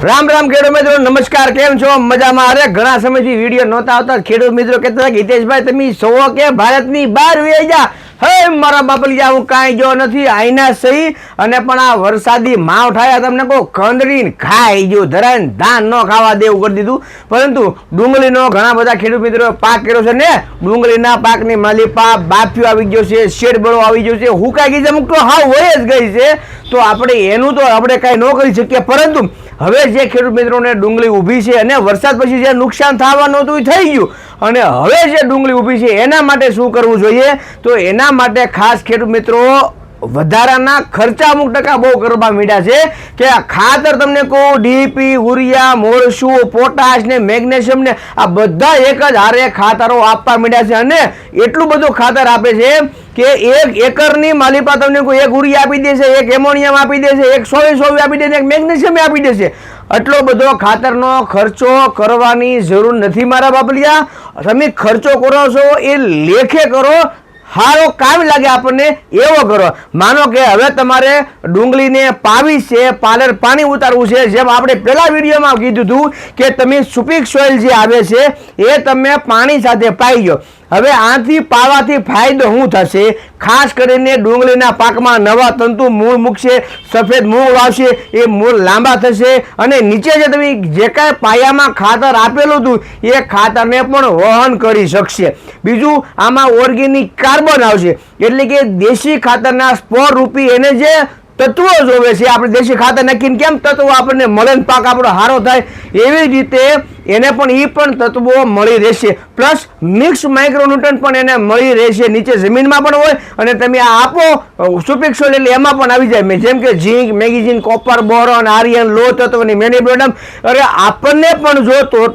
राम राम खेडूत मित्रों नमस्कार केम छो मजामां। अरे घणा समयथी विडियो नहोता आवता। खेडूत मित्रों कहेता હતા કે હિતેશભાઈ તમે સૌ કે ભારતની બહાર વહી જા। હે મારા બાપલિયા હું કાંઈ જો નથી આઈના સહી અને પણ આ વરસાદી માવ ઠાયા તમને કહો ખંડરીને ખાઈ ગયો ધરાઈને ધાન ન ખાવા દેવું કરી દીધું। પરંતુ ડુંગળીનો ઘણા બધા ખેડૂત મિત્રો પાક કર્યો છે ને ડુંગળીના પાકની માલિપા બાફિયો આવી ગયો છે, શેડ બળો આવી ગયો છે, હુકાઈ ગઈ છે, અમુક તો હાવ હોય જ ગઈ છે। તો આપણે એનું તો આપણે કાંઈ ન કરી શકીએ। પરંતુ હવે જે ખેડૂત મિત્રોને ડુંગળી ઊભી છે અને વરસાદ પછી જે નુકસાન થવાનું હતું એ થઈ ગયું અને હવે જે ડુંગળી ઊભી છે એના માટે શું કરવું જોઈએ? તો એના માટે ખાસ ખેડૂત મિત્રો વધારાના ખર્ચા અમુક ટકા બહુ કરવા માંડ્યા છે કે આ ખાતર તમને કહું ડીપી, યુરિયા, મોરસું, પોટાશ ને મેગ્નેશિયમ ને આ બધા એક જ હારે ખાતરો આપવા માંડ્યા છે અને એટલું બધું ખાતર આપે છે કે 1 એકરની માલિપા તમને કોઈ 1 યુરિયા આપી દેશે, 1 એમોનિયમ આપી દેશે, 1 100 આપી દેશે, 1 મેગ્નેશિયમ આપી દેશે। આટલો બધો ખાતરનો ખર્ચો કરવાની જરૂર નથી મારા બાપલિયા। તમે ખર્ચો કરો છો એ લેખે કરો, હારો કામ લાગે આપણને એવો કરો। માનો કે હવે તમારે ડુંગળીને પાવી છે, પાલર પાણી ઉતારવું છે, જેમ આપણે પહેલા વિડીયોમાં કીધું હતું કે તમે સુપીક સોઇલ જે આવે છે એ તમે પાણી સાથે પાઈ ગયો। હવે આથી પાવાથી ફાયદો શું થશે? ખાસ કરીને ડુંગળીના પાકમાં નવા તંતુ મૂળ મૂકશે, સફેદ મૂળ વાવશે, એ મૂળ લાંબા થશે અને નીચે જે તમે જે કાંઈ પાયામાં ખાતર આપેલું હતું એ ખાતરને પણ વહન કરી શકશે। બીજું આમાં ઓર્ગેનિક કાર્બન આવશે એટલે કે દેશી ખાતરના સ્પોર રૂપી એને જે તત્વો જોવે છે આપણે દેશી ખાતર નાખીને કેમ તત્વો આપણને મળે પાક આપણો સારો થાય એવી રીતે એને પણ એ પણ તત્વો મળી રહેશે। પ્લસ મિક્સ માઇક્રોન્યુટ્રન્ટ પણ એને મળી રહેશે, નીચે જમીનમાં પણ હોય અને તમે આ આપો સુપીક સોઇલ એટલે એમાં પણ આવી જાય જેમ કે ઝીંક, મેગ્નેશિયમ, કોપર, બોરોન, આયર્ન, લોહ તત્વની મેગ્નેશિયમ। અરે આપણને પણ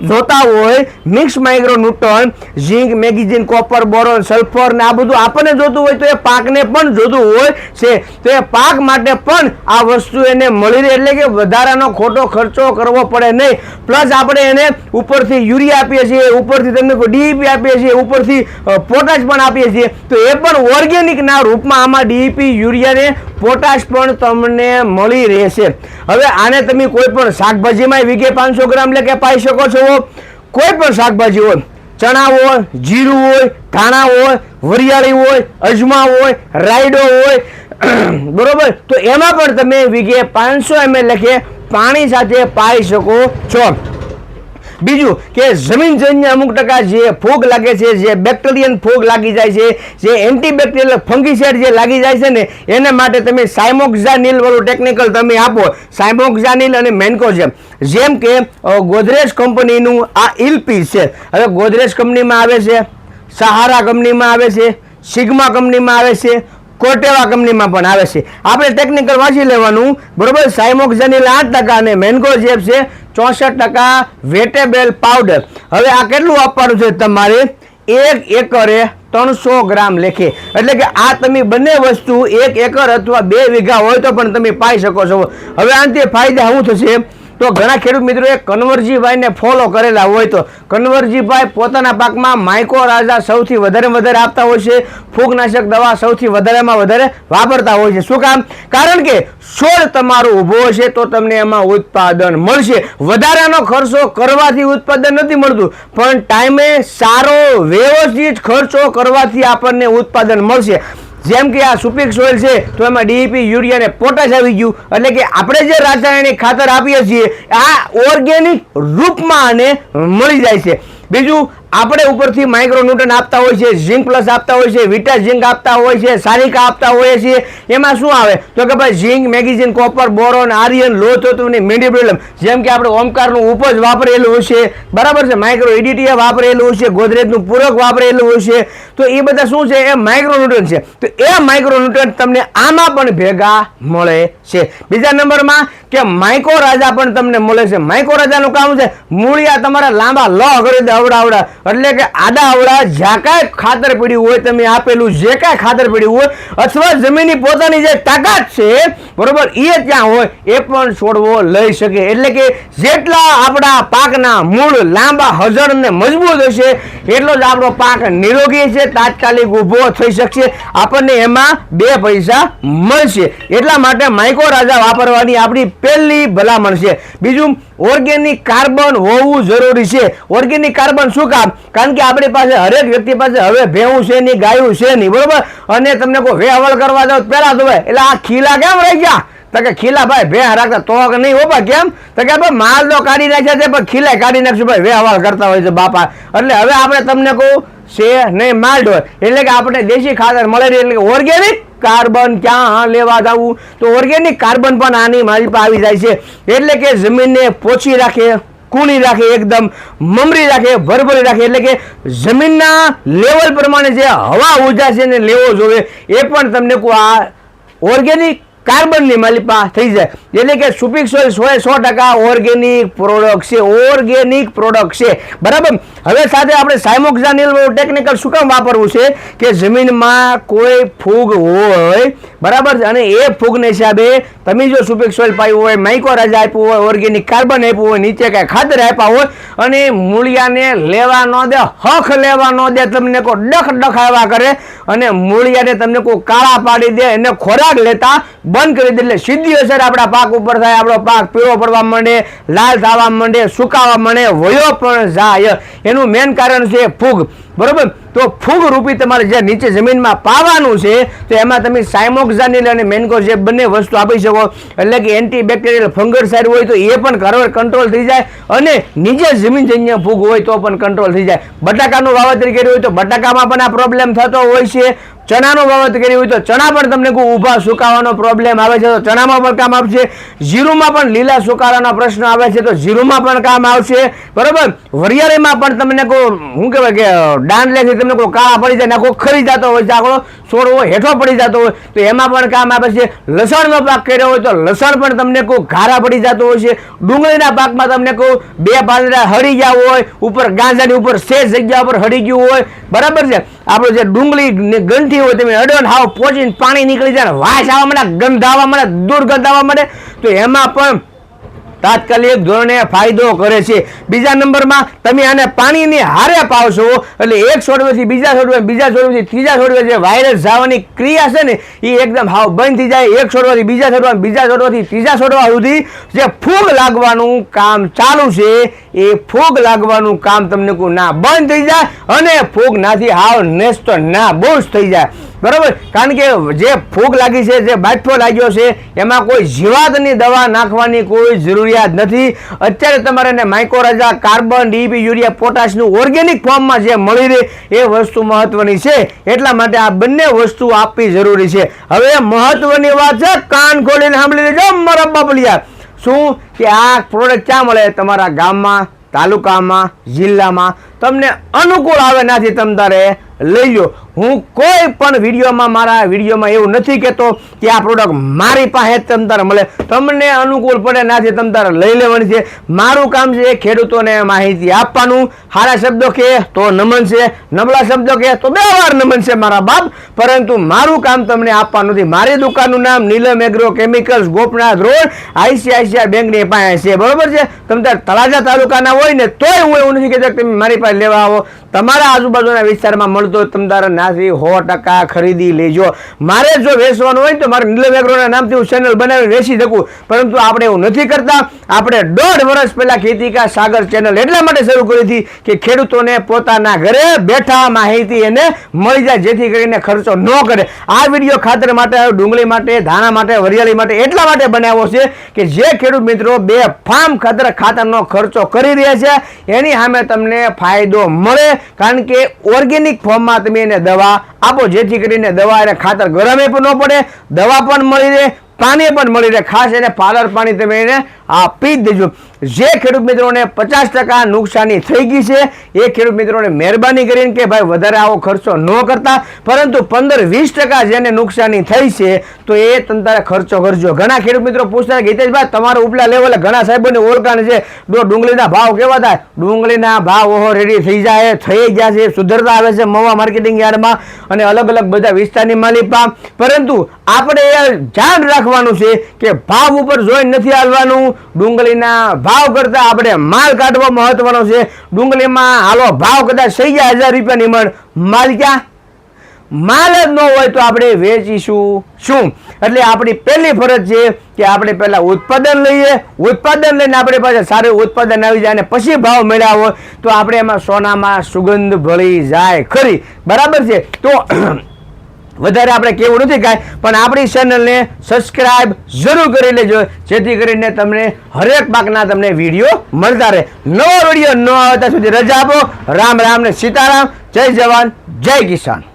જોતા હોય મિક્સ માઇક્રોન્યુટ્રન્ટ ઝીંક, મેગ્નેશિયમ, કોપર, બોરોન, સલ્ફર ને આ બધું આપણને જોતું હોય તો એ પાકને પણ જોતું હોય છે તો એ પાક માટે પણ આ વસ્તુ એને મળી રહે એટલે કે વધારાનો ખોટો ખર્ચો કરવો પડે નહીં। પ્લસ આપણે એને ઉપરથી યુરિયા આપીએ છીએ, ઉપરથી તમને કોઈ ડીઈપી આપીએ છીએ, ઉપરથી પોટાશ પણ આપીએ છીએ તો એ પણ ઓર્ગેનિકના રૂપમાં આમાં ડીઈપી, યુરિયા ને પોટાશ પણ તમને મળી રહેશે। હવે આને તમે કોઈ પણ શાકભાજીમાં વીઘે 500 ગ્રામ લેકે પાઈ શકો છો। કોઈ પણ શાકભાજી હોય, ચણા હોય, જીરું હોય, ધાણા હોય, વરિયાળી હોય, અજમા હોય, રાયડો હોય બરોબર, તો એમાં પણ તમે વીઘે 500 ml લેખે પાણી સાથે પાઈ શકો છો। બીજું કે જમીનજન્ય અમુક ટકા જે ફૂગ લાગે છે, જે બેક્ટેરિયન ફૂગ લાગી જાય છે, જે એન્ટીબેક્ટેરિયલ ફંગીસાઇડ જે લાગી જાય છે ને એને માટે તમે સાયમોક્ઝાનિલ વાળું ટેકનિકલ તમે આપો, સાયમોક્ઝાનિલ અને મેન્કોઝેબ। જેમ કે ગોદરેજ કંપનીનું આ ઇલપી છે, હવે ગોદરેજ કંપનીમાં આવે છે, સહારા કંપનીમાં આવે છે, સિગ્મા કંપનીમાં આવે છે, કોટેવા કંપનીમાં પણ આવે છે। આપણે ટેકનિકલ વાંચી લેવાનું બરોબર। સાયમોક્ઝાનિલ 8% અને મેન્કોઝેબ છે 64% વેટેબલ પાવડર। હવે આ કેટલું આપવાનું છે તમારે? 1 એકરે 300 ગ્રામ લેખે, એટલે કે આ તમે બંને વસ્તુ 1 એકર અથવા 2 વીઘા હોય તો પણ તમે પાઈ શકો છો। હવે આનાથી ફાયદા શું થશે? તો ઘણા ખેડૂત મિત્રોએ કન્વરજીભાઈને ફોલો કરેલા હોય તો કન્વરજીભાઈ પોતાના પાકમાં માઇક્રોરાઝા સૌથી વધારે આપતા હોય છે, ફૂગનાશક દવા સૌથી વધારે વાપરતા હોય છે। શું કામ? કારણ કે છોડ તમારો ઊભો છે તો તમને એમાં ઉત્પાદન મળશે। વધારાનો ખર્ચો કરવાથી ઉત્પાદન નથી મળતું પણ ટાઈમે સારો વ્યવસ્થિત ખર્ચો કરવાથી આપણને ઉત્પાદન મળશે। જેમ કે આ સુપીક સોઇલ છે તો એમાં ડીઈપી, યુરિયા ને પોટાશ આવી ગયું એટલે કે આપણે જે રાસાયણિક ખાતર આપીએ છીએ આ ઓર્ગેનિક રૂપમાં આને મળી જાય છે। બીજું આપણે ઉપરથી માઇક્રોન્યુટ્રન્ટ આપતા હોય છે, ઝિંક પ્લસ આપતા હોય છે, વિટા ઝિંક આપતા હોય છે, સારિકા આપતા હોય છે। એમાં શું આવે તો કે ભાઈ zinc, magnesium, copper, boron, iron, લોહ તત્વની મેગ્નેશિયમ, જેમ કે આપણે ઓમકારનું ઉપજ વાપરેલું છે બરાબર છે, માઇક્રો એડીટીએ વાપરેલું છે, ગોદરેજનું પૂરક વાપરેલું છે, તો એ બધા શું છે? એ માઇક્રોન્યુટ્રન્ટ છે। તો એ માઇક્રોન્યુટ્રન્ટ તમને આમાં પણ ભેગા મળે છે। બીજા નંબરમાં કે માઇક્રોરાઝા પણ તમને મળે છે। માઇક્રોરાઝાનું કામ છે મૂળિયા તમારા લાંબા લો કરી દે અવડા એટલે કે આડા અવળા જ્યાં કાંઈ ખાતર પડ્યું હોય, તમે આપેલું જે કાંઈ ખાતર પડ્યું હોય, અથવા જમીનની પોતાની જે તાકાત છે બરોબર એ ત્યાં હોય એ પણ છોડવો લઈ શકે. એટલે કે જેટલા આપણા પાકના મૂળ લાંબા હજળ ને મજબૂત હશે એટલો જ આપણો પાક નિરોગી છે, તાત્કાલિક ઊભો થઈ શકશે, આપણને એમાં 2 પૈસા મળશે. એટલા માટે માઇક્રોરાજા વાપરવાની આપણી પહેલી ભલામણ છે. બીજું, ઓર્ગેનિક કાર્બન હોવું જરૂરી છે. ઓર્ગેનિક કાર્બન શું કામ? કારણ કે આપણી પાસે હરેક વ્યક્તિ પાસે હવે ભેહું છે નહીં, ગાયું છે નહીં બરોબર, અને તમને કોઈ વેહવલ કરવા જાવ પહેલા તો એટલે આ ખીલા કેમ રહી ગયા? તો કે ખીલા ભાઈ ભેહ રાખતા તો નહીં હોપા, કેમ? તો કે ભાઈ માલ તો કાઢી નાખ્યા છે પણ ખીલા કાઢી નાખશું ભાઈ, વેહવલ કરતા હોય છે બાપા. એટલે હવે આપણે તમને કહું છે નહીં માલ ઢોર, એટલે કે આપણે દેશી ખાતર મળે એટલે કે ઓર્ગેનિક કાર્બન ક્યાં લેવા જવું? તો ઓર્ગેનિક કાર્બન પણ આની મારી પર આવી જાય છે. એટલે કે જમીનને પોચી રાખે, કૂણી રાખે, એકદમ મમરી રાખે, ભરભરી રાખે. એટલે કે જમીનના લેવલ પ્રમાણે જે હવા ઉર્જા છે ને લેવો જોઈએ એ પણ તમને આ ઓર્ગેનિક કાર્બનની માલિપા થઈ જાય. એટલે કે સુપીક સોઇલ 100% ઓર્ગેનિક પ્રોડક્ટ છે, ઓર્ગેનિક પ્રોડક્ટ છે બરાબર. હવે સાથે આપણે સાયમોક્ઝાનિલ ટેકનિકલ શું કામ વાપરવું છે કે જમીનમાં કોઈ ફૂગ હોય બરાબર, અને એ ફૂગને હિસાબે તમે જો સુપીક સોઇલ પાયું હોય, માઇક્રોરાજા આપ્યું હોય, ઓર્ગેનિક કાર્બન આપ્યું હોય, નીચે કાંઈ ખાતર આપ્યા હોય, અને મૂળિયાને લેવા ન દે, હખ લેવા ન દે, તમને કોઈ ડખાવા કરે અને મૂળિયાને તમને કોઈ કાળા પાડી દે, એને ખોરાક લેતા બંધ કરી દે, એટલે સીધી અસર આપણા પાક ઉપર થાય. આપણો પાક પીળો પડવા માંડે, લાલ થવા માંડે, સુકાવા માંડે, વયો પણ જાય. એનું મેન કારણ છે ફૂગ બરોબર. તો ફૂગ રૂપી તમારે જે નીચે જમીનમાં પાવાનું છે તો એમાં તમે સાયમોક્ઝાનિલ અને મેન્કોઝેબ બંને વસ્તુ આપી શકો. એટલે કે એન્ટીબેક્ટેરિયલ ફંગસાઇડ હોય તો એ પણ કંટ્રોલ થઈ જાય, અને નીચે જમીનજન્ય ફૂગ હોય તો પણ કંટ્રોલ થઈ જાય. બટાકાનું વાવેતર કર્યું હોય તો બટાકામાં પણ આ પ્રોબ્લેમ થતો હોય છે. ચણાનું વાવેતર કર્યું હોય તો ચણા પણ તમને કોઈ ઊભા સુકાવાનો પ્રોબ્લેમ આવે છે તો ચણામાં પણ કામ આપશે. જીરુમાં પણ લીલા સુકારાનો પ્રશ્ન આવે છે તો જીરુમાં પણ કામ આવશે બરોબર. વરિયાળીમાં પણ તમને કોઈ શું કહેવાય કે દાંડલેથી તમને કોઈ કાળા પડી જાય, કોઈ ખરી જતો હોય છે, આખો છોડવો હેઠો પડી જતો હોય તો એમાં પણ કામ આવે છે. લસણનો પાક કર્યો હોય તો લસણ પણ તમને કોઈ ઘારા પડી જતો હોય છે. ડુંગળીના પાકમાં તમને કોઈ 2 પાંદડા હળી ગયા હોય, ઉપર ગાંજાની ઉપર સેજ જગ્યા ઉપર હળી ગયું હોય બરાબર છે. આપણો જે ડુંગળી ગંઠી હોય તમે અડો હાવ પોચીને પાણી નીકળી જાય, વાસ આવવા માંડે, ગંધ આવવા માંડે, દુર્ગંધ આવવા માંડે, તો એમાં પણ તાત્કાલિક ધોરણે ફાયદો કરે છે. બીજા નંબરમાં તમે આને પાણીની હારે પાવશો એટલે એક છોડવેથી બીજા છોડવે, બીજા છોડવેથી ત્રીજા છોડવે જે વાયરસ જવાની ક્રિયા છે ને એ એકદમ હાવ બંધ થઈ જાય. એક છોડવાથી બીજા છોડવા, બીજા છોડવાથી ત્રીજા છોડવા સુધી જે ફૂગ લાગવાનું કામ ચાલુ છે એ ફૂગ લાગવાનું કામ તમને કોઈ ના બંધ થઈ જાય, અને ફૂગ નાથી હાવ નેસ્તો ના બોસ થઈ જાય બરોબર. કારણ કે જે ફૂગ લાગી છે, જે બાટફો લાગ્યો છે એમાં કોઈ જીવાતની દવા નાખવાની કોઈ જરૂરિયાત નથી. અત્યારે તમારે એને માઇક્રોરાજા, કાર્બન, ડીપી, યુરિયા, પોટાશનું ઓર્ગેનિક ફોર્મમાં જે મળી રહે એ વસ્તુ મહત્વની છે. એટલા માટે આ બંને વસ્તુ આપવી જરૂરી છે. હવે મહત્વની વાત છે, કાન ખોલીને સાંભળી લેજો મારા બાપલિયા. શું કે આ પ્રોડક્ટ ક્યાં મળે? તમારા ગામમાં, તાલુકામાં, જિલ્લામાં તમને અનુકૂળ આવે નાથી તમ તારે લઈ લો. હું કોઈ પણ વિડીયોમાં, મારા વિડીયોમાં એવું નથી કહેતો કે આ પ્રોડક્ટ મારી પાસે તમ તારે મળે. તમને અનુકૂળ પડે નાથી તમ તારે લઈ લેવાની છે. મારું કામ છે ખેડૂતોને માહિતી આપવાનું. સારા શબ્દો કહે તો નમન છે, નબળા શબ્દો કહે તો 2 વાર નમન છે મારા બાપ. પરંતુ મારું કામ તમને આપવાનું નથી. મારી દુકાનનું નામ Neelam agro chemicals, Gopnath road, ICICI બેંકની પાસે છે બરોબર છે. તમે તાર તળાજા તાલુકાના હોય ને તોય હું એવું નથી કહેતો કે તમે મારી પાસે લેવા આવો. તમારા આજુબાજુના વિસ્તારમાં મળતો તમ તારે નાથી 100% ખરીદી લેજો. મારે જો વેચવાનું હોય તો મારે નીલમ એગ્રોના નામથી હું ચેનલ બનાવી વેચી શકું, પરંતુ આપણે એવું નથી કરતા. આપણે 1.5 વર્ષ પહેલા ખેતી કા સાગર ચેનલ એટલા માટે શરૂ કરી હતી કે ખેડૂતોને પોતાના ઘરે બેઠા માહિતી એને મળી જાય, જેથી કરીને ખર્ચો ન કરે. આ વિડીયો ખાતર માટે, ડુંગળી માટે, ધાણા માટે, વરિયાળી માટે એટલા માટે બનાવ્યો છે કે જે ખેડૂત મિત્રો 2 ફાર્મ ખાતરનો ખર્ચો કરી રહ્યા છે એની સામે તમને ફાયદો મળે. કારણ કે ઓર્ગેનિક ફોર્મમાં તમે એને દવા આપો, જેથી કરીને દવા અને ખાતર ગરમે પણ ન પડે, દવા પણ મળી રહે, પાણી પણ મળી રહે. ખાસ એને પાલર પાણી તમે એને આપી જ દેજો. જે ખેડૂત મિત્રોને 50% નુકસાની થઈ ગઈ છે એ ખેડૂત મિત્રોને મહેરબાની કરીને કે ભાઈ વધારે આવો ખર્ચો ન કરતા, પરંતુ 15-20% જેને નુકસાની થઈ છે તો એ તમારે ખર્ચો કરજો. ઘણા ખેડૂત મિત્રો પૂછતા કે હિતેશભાઈ તમારો ઉપલા લેવલે ઘણા સાહેબોની ઓળખાણ છે, ડુંગળીના ભાવ કેવા થાય? ડુંગળીના ભાવ ઓહો રેડી થઈ જાય, થઈ ગયા છે, સુધરતા આવે છે મવા માર્કેટિંગ યાર્ડમાં અને અલગ અલગ બધા વિસ્તારની માલિકમાં. પરંતુ આપણે એ ધ્યાન રાખવાનું છે કે ભાવ ઉપર જોઈને નથી હાલવાનું. ડુંગળીના ભાવ કરતા આપણે માલ કાઢવા મહત્વનો છે. ડુંગળીમાં હાલો ભાવ કદાચ થઈ જાય 1000 રૂપિયાની મણ, માલ ક્યાં? માલ જ ન હોય તો આપણે વેચીશું શું? એટલે આપણી પહેલી ફરજ છે કે આપણે પહેલા ઉત્પાદન લઈએ, ઉત્પાદન લઈને આપણે પાસે સારું ઉત્પાદન આવી જાય અને પછી ભાવ મળ્યા હોય તો આપણે એમાં સોનામાં સુગંધ ભળી જાય ખરી. બરાબર છે? તો વધારે આપણે કેવું નથી કાંઈ, પણ આપણી ચેનલને સબસ્ક્રાઇબ જરૂર કરી લેજો જેથી કરીને તમને હરેક પાકના તમને વિડીયો મળતા રહે. નવો વિડીયો ન આવે ત્યાં સુધી રજા આપો. રામ રામ ને સીતારામ. જય જવાન જય કિસાન.